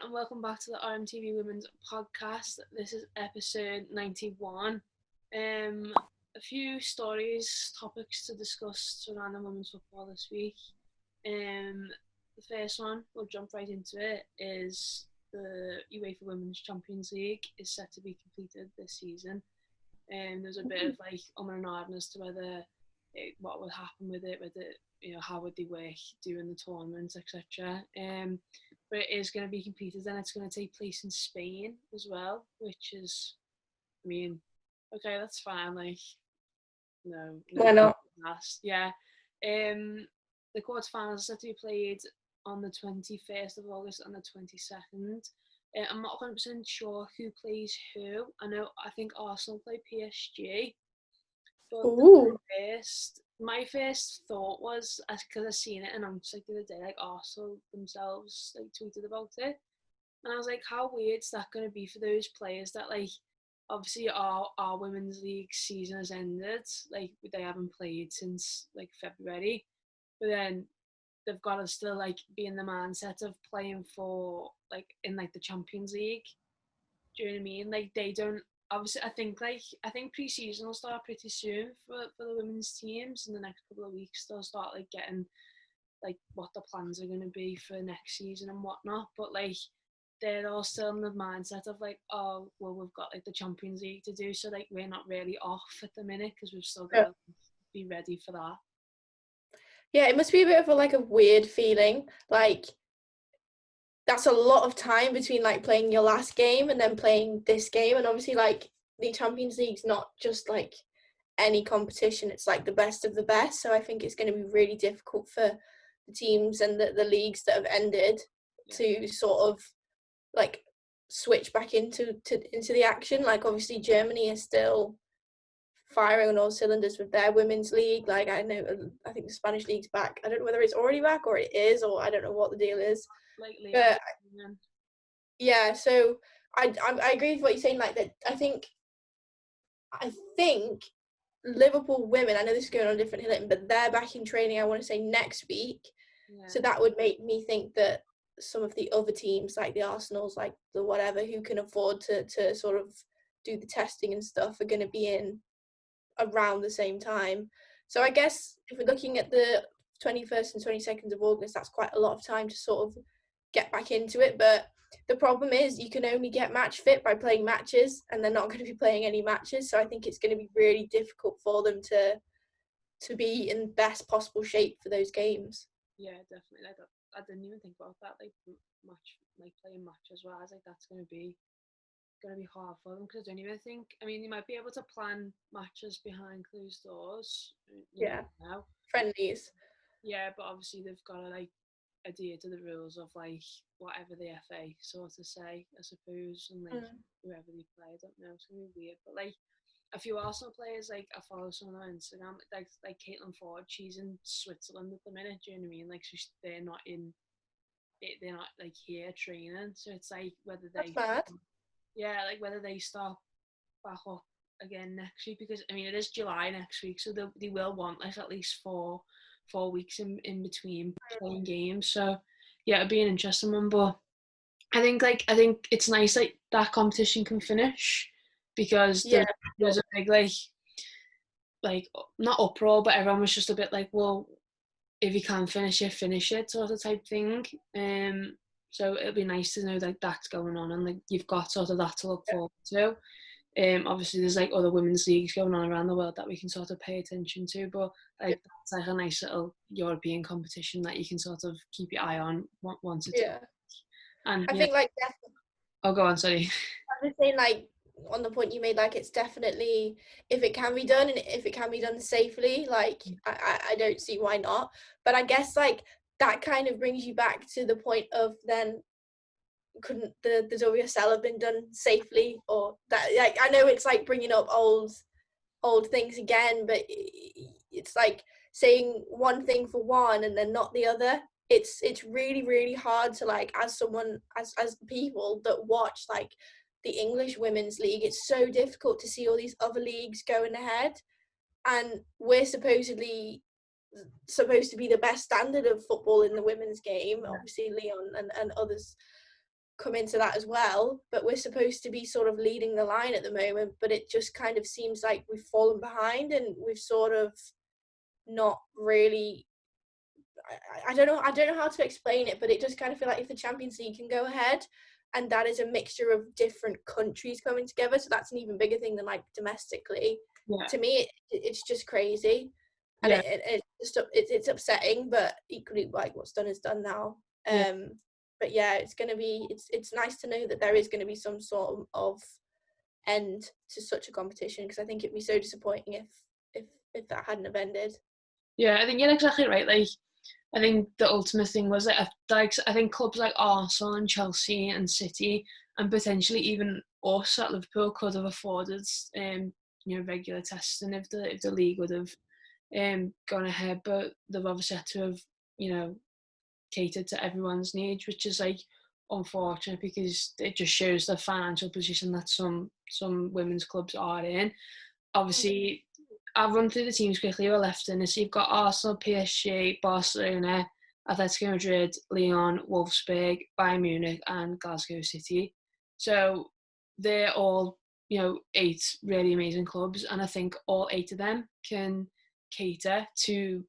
and welcome back to the RMTV Women's Podcast. This is episode 91. A few stories, topics to discuss surrounding women's football this week. The first one, we'll jump right into it, is the UEFA Women's Champions League is set to be completed this season. There's a bit of and ahhing as to whether what would happen with it, whether how would they work doing the tournaments, etc. But it is going to be completed, and it's going to take place in Spain as well, which is, okay, that's fine. No, why not? Yeah. The quarterfinals are set to be played on the 21st of August and the 22nd. I'm not 100% sure who plays who. I think Arsenal play PSG. But my first thought was, because I seen it announced the other day, Arsenal themselves tweeted about it, and I was like, how weird is that going to be for those players that obviously our women's league season has ended, they haven't played since February, but then they've got to still be in the mindset of playing for in the Champions League. Do you know what I mean? They don't. Obviously, I think pre-season will start pretty soon for the women's teams. In the next couple of weeks, they'll start getting what the plans are going to be for next season and whatnot. But they're all still in the mindset of oh well, we've got the Champions League to do, so we're not really off at the minute because we've still got to be ready for that. Yeah, it must be a bit of a weird feeling. That's a lot of time between playing your last game and then playing this game, and obviously the Champions League's not just any competition, it's the best of the best, so I think it's going to be really difficult for the teams and the leagues that have ended to sort of switch back into the action. Obviously Germany is still firing on all cylinders with their women's league. I think the Spanish league's back. I don't know whether it's already back or it is, or I don't know what the deal is. But yeah, so I agree with what you're saying. That I think Liverpool women, I know this is going on a different hill, but they're back in training, I want to say next week. So that would make me think that some of the other teams, the Arsenals, the whatever, who can afford to sort of do the testing and stuff, are going to be in around the same time. So I guess if we're looking at the 21st and 22nd of August, that's quite a lot of time to sort of get back into it. But the problem is you can only get match fit by playing matches, and they're not going to be playing any matches. So I think it's going to be really difficult for them to be in best possible shape for those games. Yeah, definitely. I didn't even think about that. Playing match as well. I was that's going to be hard for them, because I don't even think. They might be able to plan matches behind closed doors. Now friendlies. Yeah, but obviously they've got to adhere to the rules of whatever the FA sort of say, I suppose, and whoever they play. I don't know. It's gonna be weird, but a few Arsenal players, I follow some of them on Instagram, like Caitlin Ford, she's in Switzerland at the minute. Do you know what I mean? They're not in. They're not here training, so it's whether they. That's bad. Yeah, whether they start back up again next week, because it is July next week, so they will want at least 4 weeks in between playing games. So yeah, it'd be an interesting one. But I think it's nice that competition can finish, because there's a big not uproar, but everyone was just a bit well, if you can finish it sort of type thing. So it'll be nice to know that's going on, and you've got sort of that to look forward to. Obviously there's other women's leagues going on around the world that we can sort of pay attention to, but that's a nice little European competition that you can sort of keep your eye on once it's and I think oh, go on, sorry. I'm just saying on the point you made, it's definitely, if it can be done and if it can be done safely, I don't see why not. But I guess that kind of brings you back to the point of, then couldn't the WSL have been done safely? Or that I know it's bringing up old things again, but it's saying one thing for one and then not the other. It's really, really hard to as someone, as people that watch the English Women's League, it's so difficult to see all these other leagues going ahead, and we're supposed to be the best standard of football in the women's game. Obviously Leon and others come into that as well, but we're supposed to be sort of leading the line at the moment, but it just kind of seems like we've fallen behind and we've sort of not really, I don't know how to explain it, but it does kind of feel like if the Champions League can go ahead, and that is a mixture of different countries coming together, so that's an even bigger thing than like domestically. Yeah. To me, it's just crazy, and Yeah. it's upsetting, but equally like what's done is done now. Yeah. But yeah, it's nice to know that there is going to be some sort of end to such a competition, because I think it'd be so disappointing if that hadn't have ended. Yeah, I think you're exactly right. Like, I think the ultimate thing was that I think clubs like Arsenal and Chelsea and City and potentially even us at Liverpool could have afforded regular testing if the league would have gone ahead, but they've obviously had to have catered to everyone's needs, which is like unfortunate because it just shows the financial position that some women's clubs are in. Obviously, I'll run through the teams quickly who are left in this. You've got Arsenal, PSG, Barcelona, Atletico Madrid, Lyon, Wolfsburg, Bayern Munich, and Glasgow City. So they're all, 8 really amazing clubs, and I think all 8 of them can cater to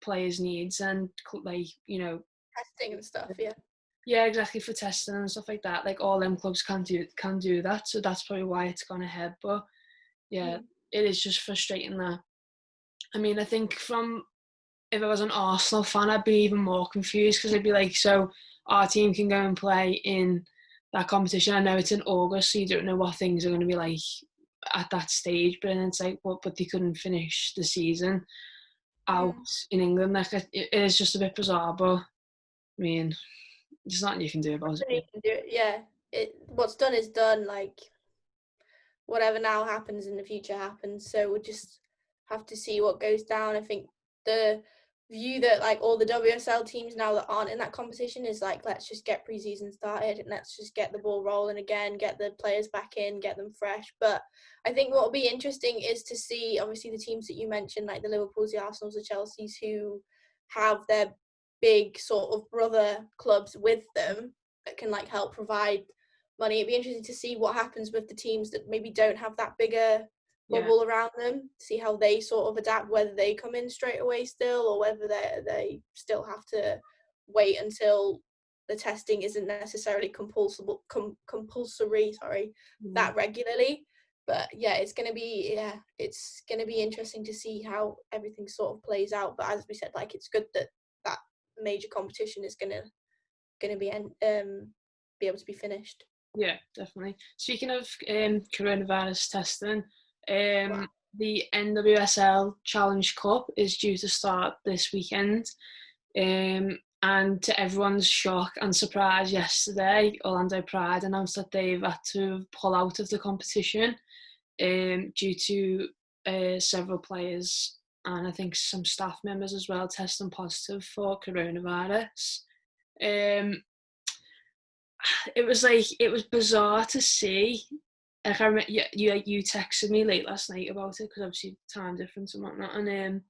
players' needs and Testing and stuff, yeah. yeah, exactly, for testing and stuff like that. Like all them clubs can do that, so that's probably why it's gone ahead. But yeah, it is just frustrating that. I mean, I think if I was an Arsenal fan, I'd be even more confused because I'd be like, so our team can go and play in that competition. I know it's in August, so you don't know what things are going to be like at that stage. But then it's like, well, but they couldn't finish the season out in England. Like it is just a bit bizarre, but I mean, there's nothing you can do about it. Yeah, what's done is done. Like whatever now happens in the future happens. So we'll just have to see what goes down. I think the view that like all the WSL teams now that aren't in that competition is like, let's just get preseason started and let's just get the ball rolling again, get the players back in, get them fresh. But I think what will be interesting is to see obviously the teams that you mentioned, like the Liverpools, the Arsenals, the Chelseas, who have their big sort of brother clubs with them that can like help provide money. It'd be interesting to see what happens with the teams that maybe don't have that bigger bubble around them, see how they sort of adapt, whether they come in straight away still or whether they still have to wait until the testing isn't necessarily compulsory that regularly. But yeah, it's gonna be interesting to see how everything sort of plays out. But as we said, like it's good that that major competition is gonna be able to be finished. Yeah, definitely. Speaking of coronavirus testing, the NWSL Challenge Cup is due to start this weekend. And to everyone's shock and surprise yesterday, Orlando Pride announced that they've had to pull out of the competition due to several players and I think some staff members as well testing positive for coronavirus. It was bizarre to see. Like I remember, you texted me late last night about it because obviously time difference and whatnot, and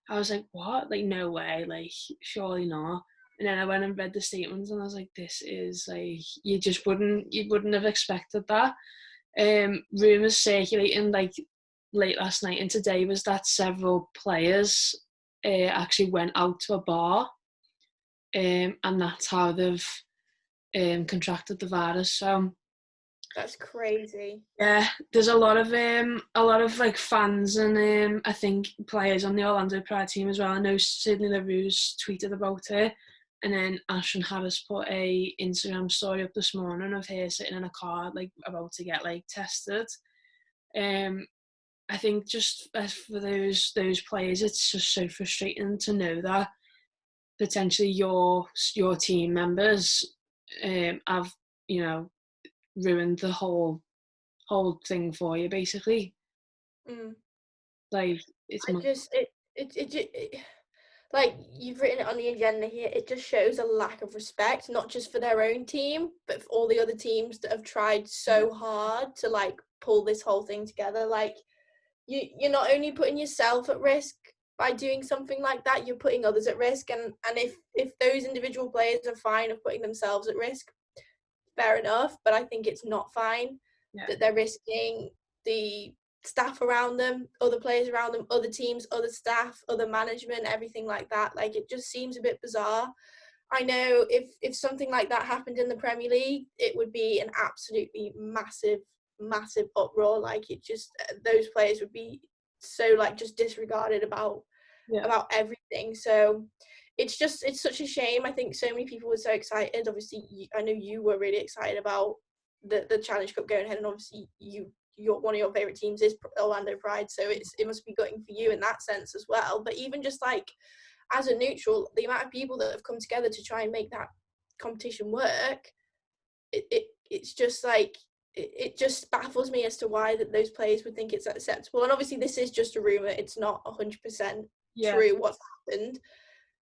I was like, what? Like no way, like surely not. And then I went and read the statements and I was like, this is like you wouldn't have expected that. Rumours circulating like late last night and today was that several players actually went out to a bar, and that's how they've contracted the virus. So that's crazy. Yeah, there's a lot of like fans and I think players on the Orlando Pride team as well. I know Sydney LaRue's tweeted about it, and then Ashton Harris put a Instagram story up this morning of her sitting in a car like about to get like tested. I think just for those players, it's just so frustrating to know that potentially your team members have ruined the whole thing for you basically. Like it's like you've written it on the agenda here, it just shows a lack of respect, not just for their own team but for all the other teams that have tried so hard to like pull this whole thing together. Like you're not only putting yourself at risk by doing something like that, you're putting others at risk, and if those individual players are fine of putting themselves at risk, fair enough, but I think it's not fine Yeah. that they're risking the staff around them, other players around them, other teams, other staff, other management, everything like that. Like, it just seems a bit bizarre. I know if something like that happened in the Premier League, it would be an absolutely massive uproar. Like, it just, those players would be so, like, just disregarded about everything. So it's such a shame. I think so many people were so excited. Obviously, I know you were really excited about the Challenge Cup going ahead, and obviously your one of your favorite teams is Orlando Pride, so it must be gutting for you in that sense as well. But even just like as a neutral, the amount of people that have come together to try and make that competition work, it's just like it just baffles me as to why that those players would think it's acceptable. And obviously this is just a rumor, it's not 100% true what's happened,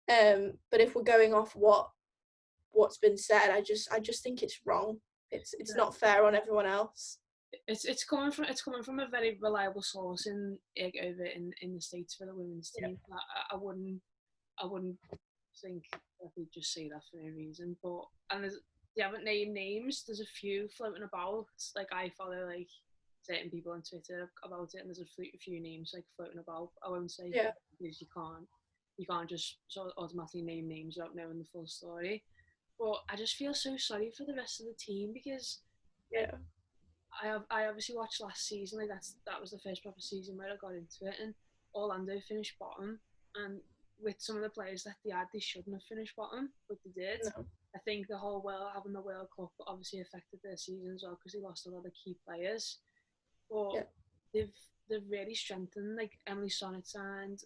but if we're going off what's been said, I just think it's wrong. It's not fair on everyone else. It's coming from a very reliable source in over in the States for the women's team. I wouldn't think that they'd just say that for no reason. But they haven't named names. There's a few floating about. Like, I follow like certain people on Twitter about it, and there's a few names like floating about. I won't say because you can't just sort of automatically name names without knowing the full story. But I just feel so sorry for the rest of the team because I obviously watched last season. Like, that was the first proper season where I got into it, and Orlando finished bottom. And with some of the players that they had, they shouldn't have finished bottom, but they did. No. I think having the World Cup obviously affected their season as well because they lost a lot of key players. But they've really strengthened. Like, Emily Sonnet signed,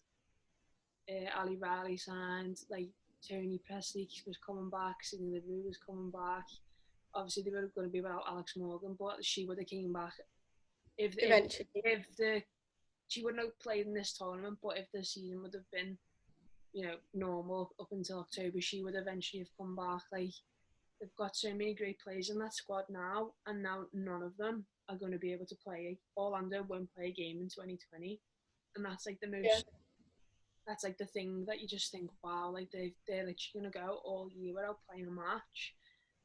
Ali Riley signed, like Tony Presley was coming back, Sydney LeRoux was coming back. Obviously, they were going to be without Alex Morgan, but she would have came back Eventually. She wouldn't have played in this tournament, but if the season would have been, normal up until October, she would eventually have come back. Like, they've got so many great players in that squad now, and now none of them are going to be able to play. Orlando won't play a game in 2020, and that's like the most. That's like the thing that you just think, wow, like they're literally going to go all year without playing a match.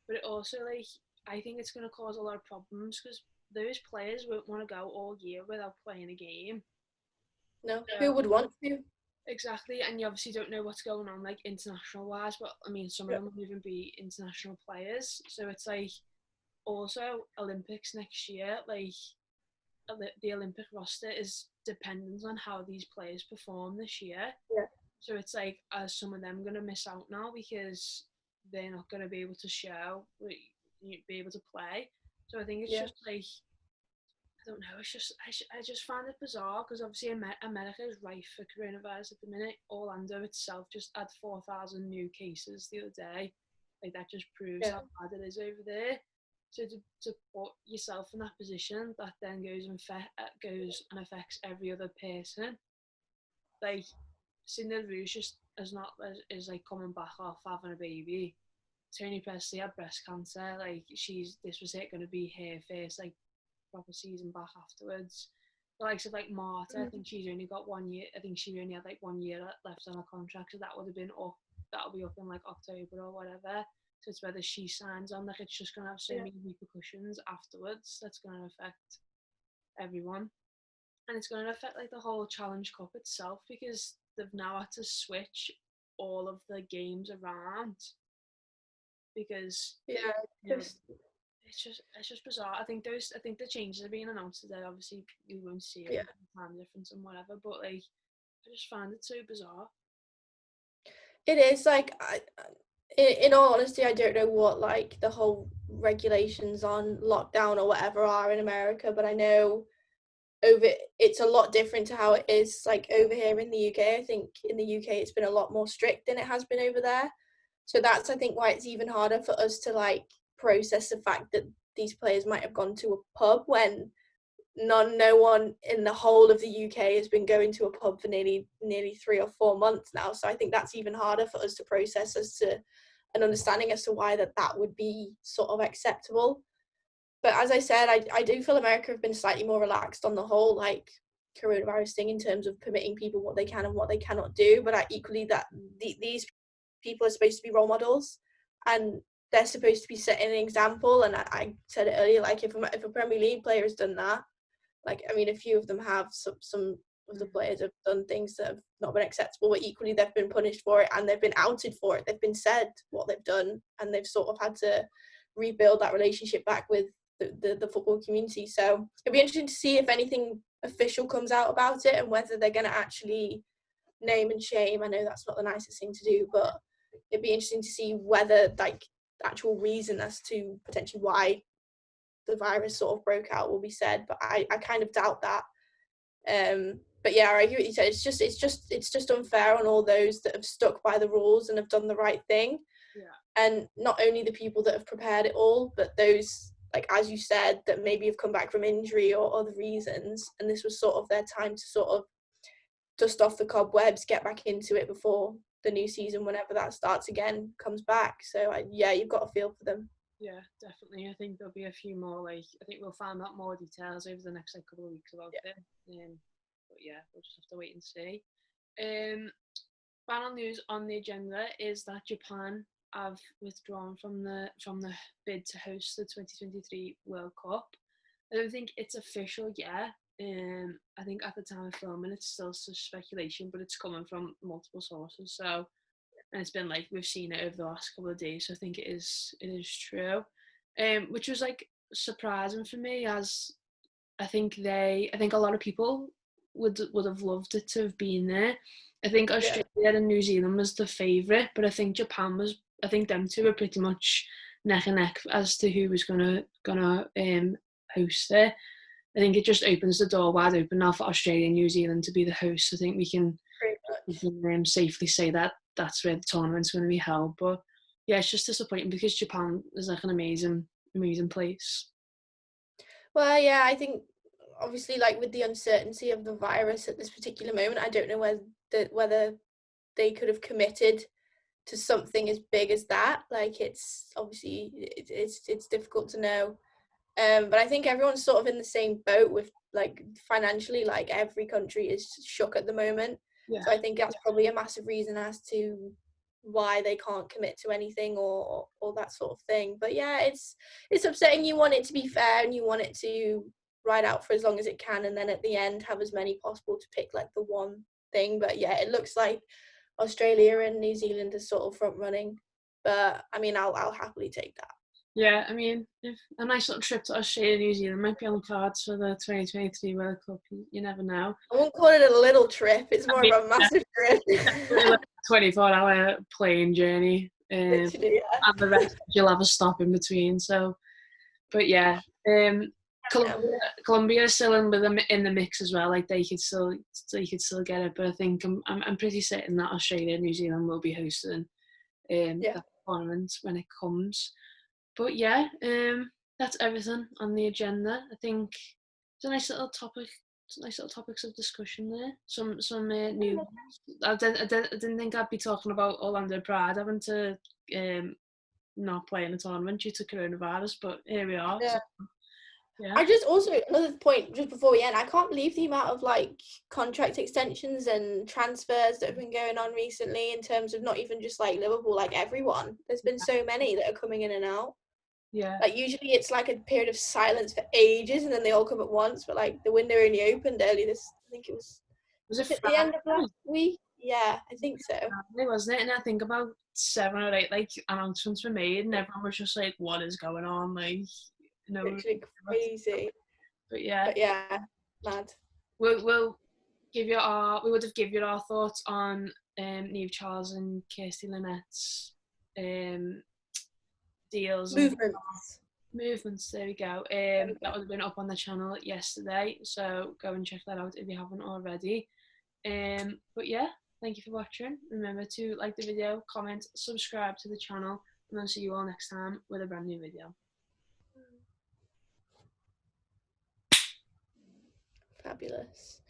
But it also, like, I think it's going to cause a lot of problems because those players won't want to go all year without playing a game. No, who would want to? Exactly, and you obviously don't know what's going on, like, international wise, but I mean, some of them will even be international players. So it's like, also Olympics next year, like, the Olympic roster is dependent on how these players perform this year. So it's like, are some of them going to miss out now because they're not going to be able to show, be able to play? So I think it's just like, I don't know. It's just I just find it bizarre because obviously America is rife for coronavirus at the minute. Orlando itself just had 4,000 new cases the other day. Like, that just proves how bad it is over there. So to put yourself in that position that then goes and affects every other person. Like, Cindy Rouge is like coming back off having a baby. Tony Presley had breast cancer. Like, this was it going to be her first like proper season back afterwards. The likes of like Marta, I think she's only got 1 year. I think she only had like 1 year left on her contract, so that would have been up. That'll be up in like October or whatever. So it's whether she signs on. Like, it's just gonna have so many repercussions afterwards. That's gonna affect everyone, and it's gonna affect like the whole Challenge Cup itself because they've now had to switch all of the games around because it's just bizarre. I think the changes are being announced today. Obviously, we won't see it, time difference and whatever. But like, I just find it so bizarre. It is like, in all honesty, I don't know what like the whole regulations on lockdown or whatever are in America, but I know it's a lot different to how it is like over here in the UK. I think in the UK it's been a lot more strict than it has been over there. So that's, I think, why it's even harder for us to like process the fact that these players might have gone to a pub when no one in the whole of the UK has been going to a pub for nearly 3 or 4 months now. So I think that's even harder for us to process as to an understanding as to why that would be sort of acceptable. But as I said, I do feel America have been slightly more relaxed on the whole like coronavirus thing in terms of permitting people what they can and what they cannot do. But equally that these people are supposed to be role models, and they're supposed to be setting an example. And I said it earlier, like if a Premier League player has done that, like, I mean, a few of them have, some of the players have done things that have not been acceptable, but equally they've been punished for it and they've been outed for it. They've been said what they've done, and they've sort of had to rebuild that relationship back with the football community. So it'd be interesting to see if anything official comes out about it and whether they're going to actually name and shame. I know that's not the nicest thing to do, but it'd be interesting to see whether, like, the actual reason as to potentially why the virus sort of broke out will be said, but I kind of doubt that. But yeah, I agree with you said. It's just unfair on all those that have stuck by the rules and have done the right thing. Yeah. And not only the people that have prepared it all, but those, like as you said, that maybe have come back from injury or other reasons, and this was sort of their time to sort of dust off the cobwebs, get back into it before the new season, whenever that starts again, comes back. So yeah, you've got to feel for them. Yeah, definitely. I think there'll be a few more, like, I think we'll find out more details over the next like couple of weeks about it. But yeah, we'll just have to wait and see. Final news on the agenda is that Japan have withdrawn from the bid to host the 2023 World Cup. I don't think it's official yet. I think at the time of filming, it's still just speculation, but it's coming from multiple sources. So, and it's been like we've seen it over the last couple of days. So I think it is true, which was like surprising for me, as I think a lot of people would have loved it to have been there. I think Australia and New Zealand was the favourite, but I think Japan was. I think them two were pretty much neck and neck as to who was gonna host it. I think it just opens the door wide open now for Australia and New Zealand to be the hosts. I think we can safely say that that's where the tournament's going to be held. But yeah, it's just disappointing because Japan is like an amazing place. Well, yeah, I think obviously, like with the uncertainty of the virus at this particular moment, I don't know whether they could have committed to something as big as that. Like, it's obviously it's difficult to know. But I think everyone's sort of in the same boat with, like, financially, like every country is shook at the moment. Yeah. So I think that's probably a massive reason as to why they can't commit to anything or that sort of thing. But yeah, it's upsetting. You want it to be fair and you want it to ride out for as long as it can, and then at the end have as many possible to pick like the one thing. But yeah, it looks like Australia and New Zealand are sort of front running. But I mean, I'll happily take that. Yeah, I mean, if a nice little trip to Australia and New Zealand might be on the cards for the 2023 World Cup. You never know. I won't call it a little trip. It's more of a massive trip. 24-hour plane journey. Literally, yeah. And the rest you'll have a stop in between. So, but yeah, Colombia is still in with them in the mix as well. Like they could still get it. But I think I'm pretty certain that Australia and New Zealand will be hosting that tournament when it comes. But yeah, that's everything on the agenda. I think it's a nice little topics of discussion there. Some new. I didn't think I'd be talking about Orlando Pride having to not play in a tournament due to coronavirus, but here we are. Yeah. So, yeah. I just also, another point just before we end, I can't believe the amount of like contract extensions and transfers that have been going on recently, in terms of not even just like Liverpool, like everyone. There's been so many that are coming in and out. Yeah. Like usually it's like a period of silence for ages and then they all come at once, but like the window only opened early I think it was it the end of last week? Yeah, I think so. It wasn't it? And I think about 7 or 8 like announcements were made and everyone was just like, what is going on? Like, you know, literally crazy. But yeah, mad. We'll give you we would have given you our thoughts on Niamh Charles and Kirsty Lynette's deals movements. There we go. That would have been up on the channel yesterday, so go and check that out if you haven't already. But yeah, thank you for watching. Remember to like the video, comment, subscribe to the channel, and I'll see you all next time with a brand new video. Fabulous.